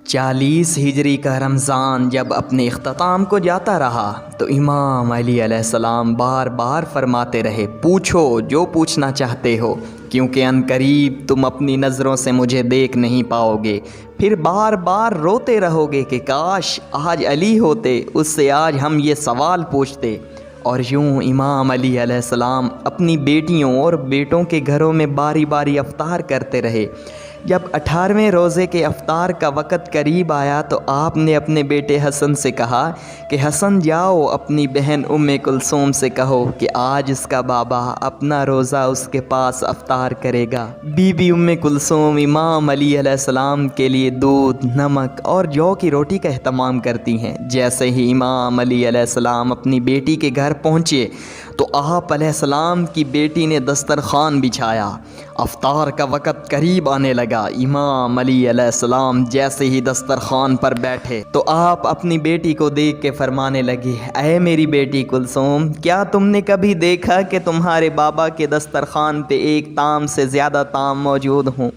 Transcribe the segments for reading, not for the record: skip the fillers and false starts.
40 ہجری کا رمضان جب اپنے اختتام کو جاتا رہا تو امام علی علیہ السلام بار بار فرماتے رہے، پوچھو جو پوچھنا چاہتے ہو، کیونکہ عنقریب تم اپنی نظروں سے مجھے دیکھ نہیں پاؤ گے۔ پھر بار بار روتے رہو گے کہ کاش آج علی ہوتے، اس سے آج ہم یہ سوال پوچھتے۔ اور یوں امام علی علیہ السلام اپنی بیٹیوں اور بیٹوں کے گھروں میں باری باری افطار کرتے رہے۔ جب 18ویں روزے کے افطار کا وقت قریب آیا تو آپ نے اپنے بیٹے حسن سے کہا کہ حسن جاؤ اپنی بہن ام کلثوم سے کہو کہ آج اس کا بابا اپنا روزہ اس کے پاس افطار کرے گا۔ بی بی ام کلثوم امام علی علیہ السلام کے لیے دودھ، نمک اور جو کی روٹی کا اہتمام کرتی ہیں۔ جیسے ہی امام علی علیہ السلام اپنی بیٹی کے گھر پہنچے تو آپ علیہ السلام کی بیٹی نے دسترخوان بچھایا۔ افطار کا وقت قریب آنے لگا۔ امام علی علیہ السلام جیسے ہی دسترخوان پر بیٹھے تو آپ اپنی بیٹی کو دیکھ کے فرمانے لگے، اے میری بیٹی کلثوم، کیا تم نے کبھی دیکھا کہ تمہارے بابا کے دسترخوان پہ ایک طعام سے زیادہ طعام موجود ہوں؟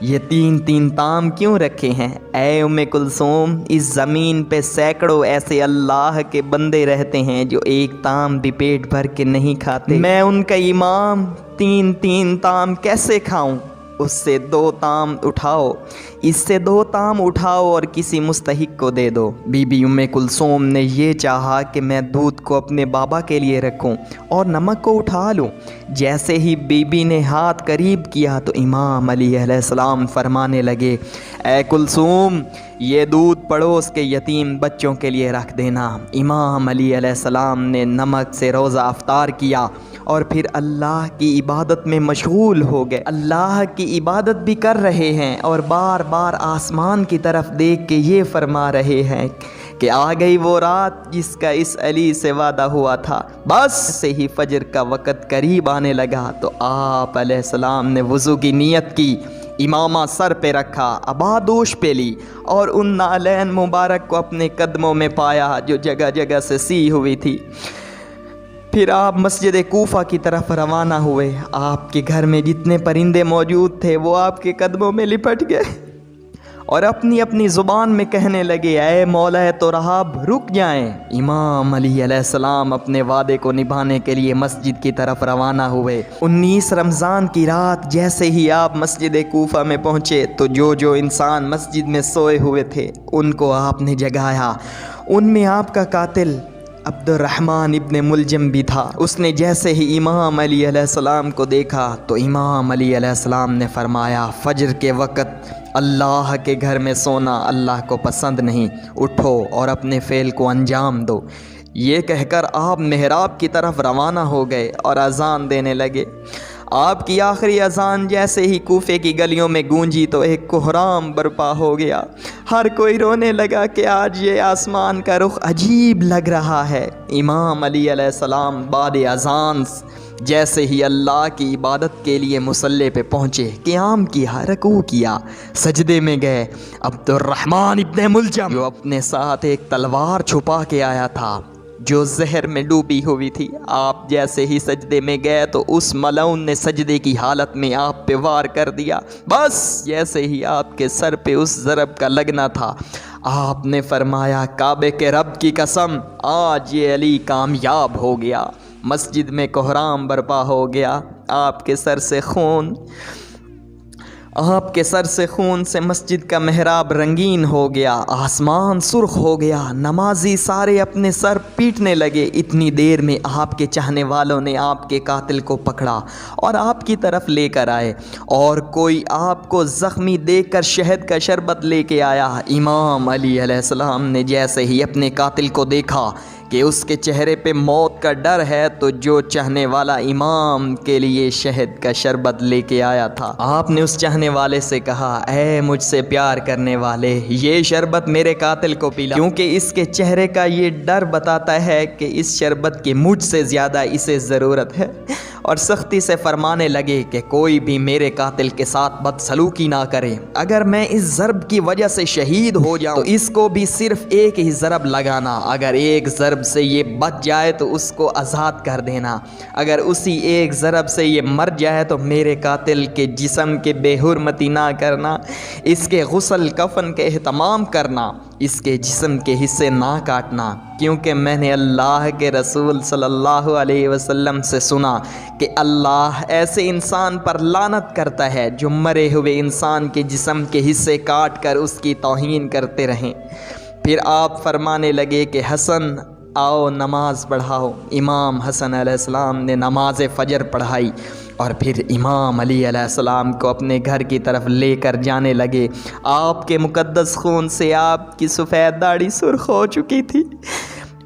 یہ تین طعام کیوں رکھے ہیں؟ اے ام کلثوم، اس زمین پہ سینکڑوں ایسے اللہ کے بندے رہتے ہیں جو ایک طعام بھی پیٹ بھر کے نہیں کھاتے۔ میں ان کا امام تین طعام کیسے کھاؤں؟ اس سے 2 طعام اٹھاؤ، اس سے 2 طعام اٹھاؤ اور کسی مستحق کو دے دو۔ بی بی ام کلثوم نے یہ چاہا کہ میں دودھ کو اپنے بابا کے لیے رکھوں اور نمک کو اٹھا لوں۔ جیسے ہی بی بی نے ہاتھ قریب کیا تو امام علی علیہ السلام فرمانے لگے، اے کلثوم، یہ دودھ پڑوس کے یتیم بچوں کے لیے رکھ دینا۔ امام علی علیہ السلام نے نمک سے روزہ افطار کیا اور پھر اللہ کی عبادت میں مشغول ہو گئے۔ اللہ کی عبادت بھی کر رہے ہیں اور بار بار آسمان کی طرف دیکھ کے یہ فرما رہے ہیں کہ آ گئی وہ رات جس کا اس علی سے وعدہ ہوا تھا۔ بس سے ہی فجر کا وقت قریب آنے لگا تو آپ علیہ السلام نے وضو کی نیت کی، امامہ سر پہ رکھا، ابادوش پہ لی اور ان نعلین مبارک کو اپنے قدموں میں پایا جو جگہ جگہ سے سی ہوئی تھی۔ پھر آپ مسجد کوفہ کی طرف روانہ ہوئے۔ آپ کے گھر میں جتنے پرندے موجود تھے وہ آپ کے قدموں میں لپٹ گئے اور اپنی اپنی زبان میں کہنے لگے، اے مولا تو رہاب رک جائیں۔ امام علی علیہ السلام اپنے وعدے کو نبھانے کے لیے مسجد کی طرف روانہ ہوئے۔ 19 رمضان کی رات جیسے ہی آپ مسجد کوفہ میں پہنچے تو جو انسان مسجد میں سوئے ہوئے تھے ان کو آپ نے جگایا۔ ان میں آپ کا قاتل عبد الرحمن ابن ملجم بھی تھا۔ اس نے جیسے ہی امام علی علیہ السلام کو دیکھا تو امام علی علیہ السلام نے فرمایا، فجر کے وقت اللہ کے گھر میں سونا اللہ کو پسند نہیں، اٹھو اور اپنے فعل کو انجام دو۔ یہ کہہ کر آپ محراب کی طرف روانہ ہو گئے اور اذان دینے لگے۔ آپ کی آخری اذان جیسے ہی کوفے کی گلیوں میں گونجی تو ایک کوہرام برپا ہو گیا۔ ہر کوئی رونے لگا کہ آج یہ آسمان کا رخ عجیب لگ رہا ہے۔ امام علی علیہ السلام بعد اذان جیسے ہی اللہ کی عبادت کے لیے مصلی پہ پہنچے، قیام کیا، رکوع کیا، سجدے میں گئے۔ عبد الرحمن ابن ملجم جو اپنے ساتھ ایک تلوار چھپا کے آیا تھا جو زہر میں ڈوبی ہوئی تھی، آپ جیسے ہی سجدے میں گئے تو اس ملعون نے سجدے کی حالت میں آپ پہ وار کر دیا۔ بس جیسے ہی آپ کے سر پہ اس ضرب کا لگنا تھا آپ نے فرمایا، کعبے کے رب کی قسم، آج یہ علی کامیاب ہو گیا۔ مسجد میں کوہرام برپا ہو گیا۔ آپ کے سر سے خون سے مسجد کا محراب رنگین ہو گیا، آسمان سرخ ہو گیا، نمازی سارے اپنے سر پیٹنے لگے۔ اتنی دیر میں آپ کے چاہنے والوں نے آپ کے قاتل کو پکڑا اور آپ کی طرف لے کر آئے، اور کوئی آپ کو زخمی دیکھ کر شہد کا شربت لے کے آیا۔ امام علی علیہ السلام نے جیسے ہی اپنے قاتل کو دیکھا کہ اس کے چہرے پہ موت کا ڈر ہے تو جو چاہنے والا امام کے لیے شہد کا شربت لے کے آیا تھا، آپ نے اس چاہنے والے سے کہا، اے مجھ سے پیار کرنے والے، یہ شربت میرے قاتل کو پلا، کیونکہ اس کے چہرے کا یہ ڈر بتاتا ہے کہ اس شربت کی مجھ سے زیادہ اسے ضرورت ہے۔ اور سختی سے فرمانے لگے کہ کوئی بھی میرے قاتل کے ساتھ بدسلوکی نہ کرے، اگر میں اس ضرب کی وجہ سے شہید ہو جاؤں تو اس کو بھی صرف ایک ہی ضرب لگانا، اگر ایک ضرب سے یہ بچ جائے تو اس کو آزاد کر دینا، اگر اسی ایک ضرب سے یہ مر جائے تو میرے قاتل کے جسم کے بے حرمتی نہ کرنا، اس کے غسل کفن کے اہتمام کرنا، اس کے جسم کے حصے نہ کاٹنا، کیونکہ میں نے اللہ کے رسول صلی اللہ علیہ وسلم سے سنا کہ اللہ ایسے انسان پر لعنت کرتا ہے جو مرے ہوئے انسان کے جسم کے حصے کاٹ کر اس کی توہین کرتے رہیں۔ پھر آپ فرمانے لگے کہ حسن آؤ نماز پڑھاؤ۔ امام حسن علیہ السلام نے نماز فجر پڑھائی اور پھر امام علی علیہ السلام کو اپنے گھر کی طرف لے کر جانے لگے۔ آپ کے مقدس خون سے آپ کی سفید داڑھی سرخ ہو چکی تھی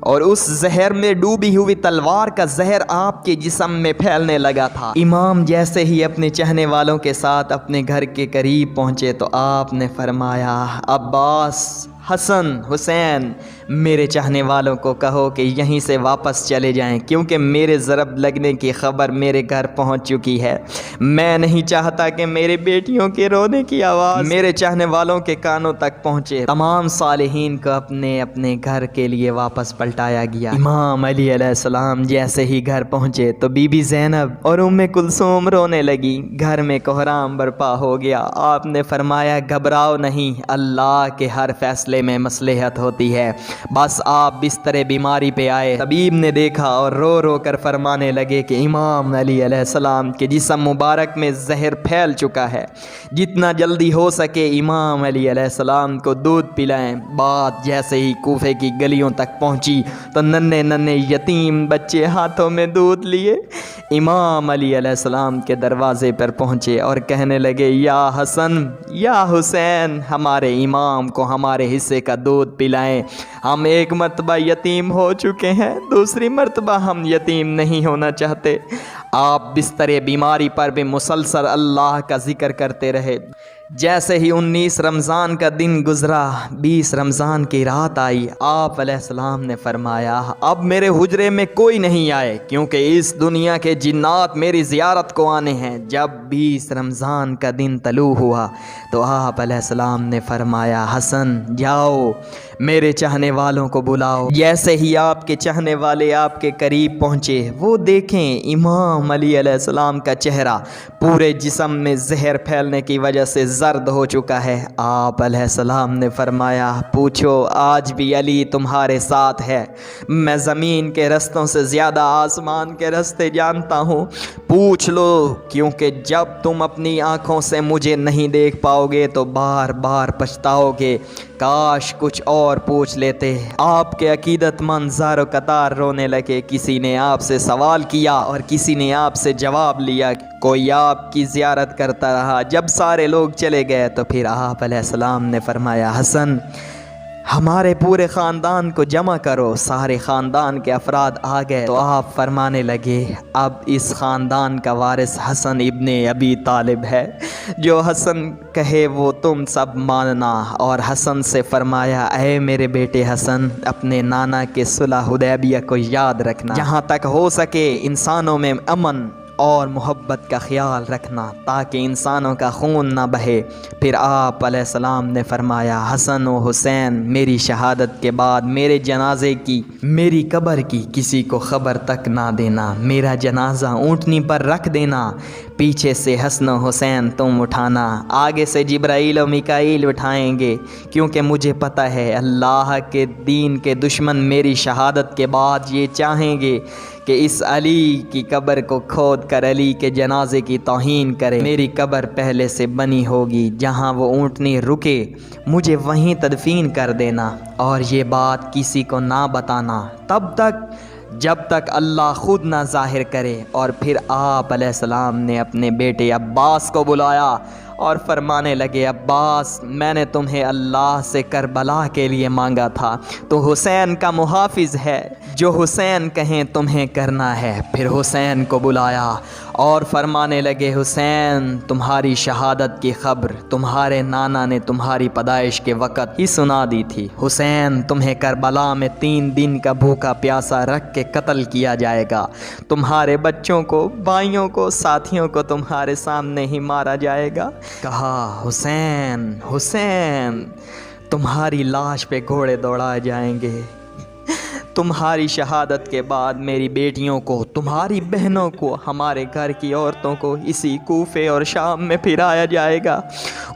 اور اس زہر میں ڈوبی ہوئی تلوار کا زہر آپ کے جسم میں پھیلنے لگا تھا۔ امام جیسے ہی اپنے چاہنے والوں کے ساتھ اپنے گھر کے قریب پہنچے تو آپ نے فرمایا، عباس، حسن، حسین، میرے چاہنے والوں کو کہو کہ یہیں سے واپس چلے جائیں، کیونکہ میرے ضرب لگنے کی خبر میرے گھر پہنچ چکی ہے۔ میں نہیں چاہتا کہ میرے بیٹیوں کے رونے کی آواز میرے چاہنے والوں کے کانوں تک پہنچے۔ تمام صالحین کو اپنے اپنے گھر کے لیے واپس پلٹایا گیا۔ امام علی علیہ السلام جیسے ہی گھر پہنچے تو بی بی زینب اور ام کلثوم رونے لگی۔ گھر میں کوہرام برپا ہو گیا۔ آپ نے فرمایا، گھبراؤ نہیں، اللہ کے ہر فیصلے میں مصلحت ہوتی ہے، بس آپ بستر بیماری پہ آئے۔ طبیب نے دیکھا اور رو رو کر فرمانے لگے کہ امام علی علیہ السلام کے جسم مبارک میں زہر پھیل چکا ہے، جتنا جلدی ہو سکے امام علی علیہ السلام کو دودھ پلائیں۔ بات جیسے ہی کوفے کی گلیوں تک پہنچی تو ننھے ننھے یتیم بچے ہاتھوں میں دودھ لیے امام علی علیہ السلام کے دروازے پر پہنچے اور کہنے لگے، یا حسن، یا حسین، ہمارے امام کو ہمارے حصے کا دودھ پلائیں، ہم ایک مرتبہ یتیم ہو چکے ہیں، دوسری مرتبہ ہم یتیم نہیں ہونا چاہتے۔ آپ بستر بیماری پر بھی مسلسل اللہ کا ذکر کرتے رہے۔ جیسے ہی 19 رمضان کا دن گزرا، 20 رمضان کی رات آئی، آپ علیہ السلام نے فرمایا، اب میرے حجرے میں کوئی نہیں آئے، کیونکہ اس دنیا کے جنات میری زیارت کو آنے ہیں۔ جب 20 رمضان کا دن طلوع ہوا تو آپ علیہ السلام نے فرمایا، حسن جاؤ میرے چاہنے والوں کو بلاؤ۔ جیسے ہی آپ کے چاہنے والے آپ کے قریب پہنچے، وہ دیکھیں امام علی علیہ السلام کا چہرہ پورے جسم میں زہر پھیلنے کی وجہ سے زرد ہو چکا ہے۔ آپ علیہ السلام نے فرمایا، پوچھو آج بھی علی تمہارے ساتھ ہے؟ میں زمین کے رستوں سے زیادہ آسمان کے رستے جانتا ہوں، پوچھ لو، کیونکہ جب تم اپنی آنکھوں سے مجھے نہیں دیکھ پاؤ گے تو بار بار پچھتاؤ گے، کاش کچھ اور پوچھ لیتے۔ آپ کے عقیدت مند زار و قطار رونے لگے۔ کسی نے آپ سے سوال کیا اور کسی نے آپ سے جواب لیا، کوئی آپ کی زیارت کرتا رہا۔ جب سارے لوگ چلے گئے تو پھر آپ علیہ السلام نے فرمایا، حسن ہمارے پورے خاندان کو جمع کرو۔ سارے خاندان کے افراد آ گئے تو آپ فرمانے لگے، اب اس خاندان کا وارث حسن ابن ابی طالب ہے، جو حسن کہے وہ تم سب ماننا۔ اور حسن سے فرمایا، اے میرے بیٹے حسن، اپنے نانا کے صلح حدیبیہ کو یاد رکھنا، جہاں تک ہو سکے انسانوں میں امن اور محبت کا خیال رکھنا تاکہ انسانوں کا خون نہ بہے۔ پھر آپ علیہ السلام نے فرمایا، حسن و حسین، میری شہادت کے بعد میرے جنازے کی، میری قبر کی کسی کو خبر تک نہ دینا، میرا جنازہ اونٹنی پر رکھ دینا، پیچھے سے حسن و حسین تم اٹھانا، آگے سے جبرائیل و میکائیل اٹھائیں گے، کیونکہ مجھے پتہ ہے اللہ کے دین کے دشمن میری شہادت کے بعد یہ چاہیں گے کہ اس علی کی قبر کو کھود کر علی کے جنازے کی توہین کرے۔ میری قبر پہلے سے بنی ہوگی، جہاں وہ اونٹنی رکے مجھے وہیں تدفین کر دینا، اور یہ بات کسی کو نہ بتانا تب تک جب تک اللہ خود نہ ظاہر کرے۔ اور پھر آپ علیہ السلام نے اپنے بیٹے عباس کو بلایا اور فرمانے لگے، عباس، میں نے تمہیں اللہ سے کربلا کے لیے مانگا تھا، تو حسین کا محافظ ہے، جو حسین کہیں تمہیں کرنا ہے۔ پھر حسین کو بلایا اور فرمانے لگے حسین تمہاری شہادت کی خبر تمہارے نانا نے تمہاری پیدائش کے وقت ہی سنا دی تھی۔ حسین تمہیں کربلا میں 3 دن کا بھوکا پیاسا رکھ کے قتل کیا جائے گا، تمہارے بچوں کو، بھائیوں کو، ساتھیوں کو تمہارے سامنے ہی مارا جائے گا۔ کہا حسین حسین تمہاری لاش پہ گھوڑے دوڑائے جائیں گے، تمہاری شہادت کے بعد میری بیٹیوں کو، تمہاری بہنوں کو، ہمارے گھر کی عورتوں کو اسی کوفے اور شام میں پھرایا جائے گا،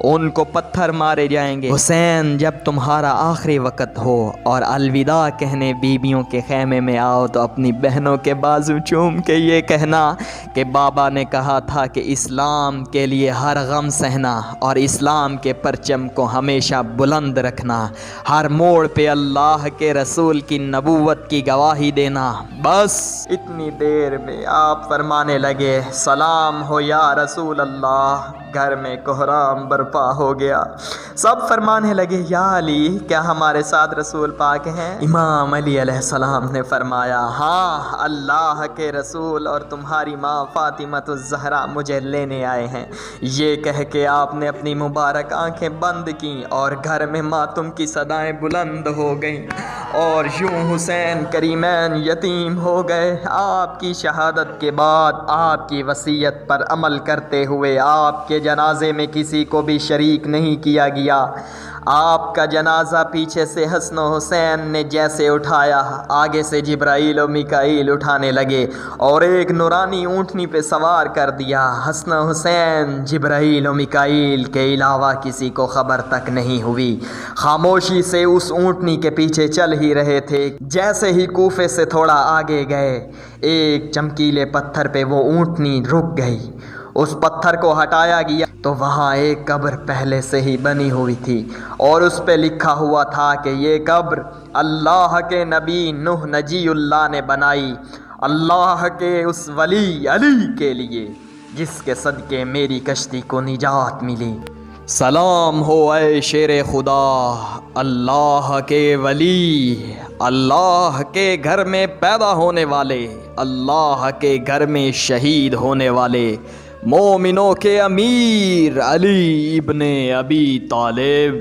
ان کو پتھر مارے جائیں گے۔ حسین جب تمہارا آخری وقت ہو اور الوداع کہنے بیویوں کے خیمے میں آؤ تو اپنی بہنوں کے بازو چوم کے یہ کہنا کہ بابا نے کہا تھا کہ اسلام کے لیے ہر غم سہنا اور اسلام کے پرچم کو ہمیشہ بلند رکھنا، ہر موڑ پہ اللہ کے رسول کی نبوت کی گواہی دینا۔ بس اتنی دیر میں آپ فرمانے لگے سلام ہو یا رسول اللہ۔ گھر میں کوہرام برپا ہو گیا، سب فرمانے لگے یا علی کیا ہمارے ساتھ رسول پاک ہیں؟ امام علی علیہ السلام نے فرمایا ہاں اللہ کے رسول اور تمہاری ماں فاطمۃ الزہرا مجھے لینے آئے ہیں۔ یہ کہہ کے آپ نے اپنی مبارک آنکھیں بند کیں اور گھر میں ماتم کی صدائیں بلند ہو گئیں اور یوں حسین کریمین یتیم ہو گئے۔ آپ کی شہادت کے بعد آپ کی وصیت پر عمل کرتے ہوئے آپ کے جنازے میں کسی کو بھی شریک نہیں کیا گیا۔ آپ کا جنازہ پیچھے سے حسن و حسین نے جیسے اٹھایا، آگے سے جبرائیل و میکائیل اٹھانے لگے اور ایک نورانی اونٹنی پہ سوار کر دیا۔ حسن و حسین جبرائیل و میکائیل کے علاوہ کسی کو خبر تک نہیں ہوئی، خاموشی سے اس اونٹنی کے پیچھے چل ہی رہے تھے۔ جیسے ہی کوفے سے تھوڑا آگے گئے، ایک چمکیلے پتھر پہ وہ اونٹنی رک گئی۔ اس پتھر کو ہٹایا گیا تو وہاں ایک قبر پہلے سے ہی بنی ہوئی تھی اور اس پہ لکھا ہوا تھا کہ یہ قبر اللہ کے نبی نوح نجی اللہ نے بنائی، اللہ کے اس ولی علی کے لیے جس کے صدقے میری کشتی کو نجات ملی۔ سلام ہو اے شیر خدا، اللہ کے ولی، اللہ کے گھر میں پیدا ہونے والے، اللہ کے گھر میں شہید ہونے والے، مومنوں کے امیر علی ابن ابی طالب۔